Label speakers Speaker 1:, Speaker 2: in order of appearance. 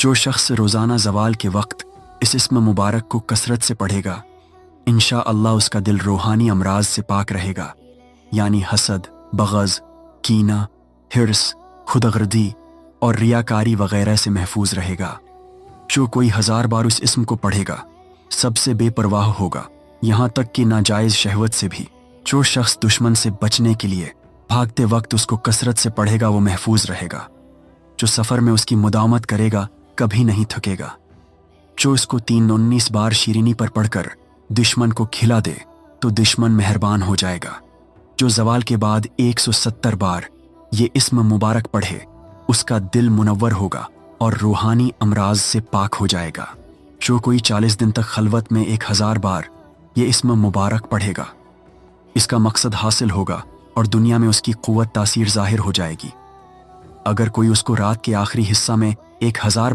Speaker 1: جو شخص روزانہ زوال کے وقت اس اسم مبارک کو کثرت سے پڑھے گا، انشاءاللہ اس کا دل روحانی امراض سے پاک رہے گا، یعنی حسد، بغض، کینہ، حرص، خودغرضی اور ریاکاری وغیرہ سے محفوظ رہے گا۔ جو کوئی 1000 بار اس اسم کو پڑھے گا سب سے بے پرواہ ہوگا، یہاں تک کہ ناجائز شہوت سے بھی۔ جو شخص دشمن سے بچنے کے لیے بھاگتے وقت اس کو کثرت سے پڑھے گا وہ محفوظ رہے گا۔ جو سفر میں اس کی مداومت کرے گا کبھی نہیں تھکے گا۔ جو اس کو 319 بار شیرینی پر پڑھ کر دشمن کو کھلا دے تو دشمن مہربان ہو جائے گا۔ جو زوال کے بعد 170 بار یہ اسم مبارک پڑھے اس کا دل منور ہوگا اور روحانی امراض سے پاک ہو جائے گا۔ جو کوئی 40 دن تک خلوت میں 1000 بار یہ اسم مبارک پڑھے گا اس کا مقصد حاصل ہوگا اور دنیا میں اس کی قوت تاثیر ظاہر ہو جائے گی۔ اگر کوئی اس کو رات کے آخری حصہ میں 1000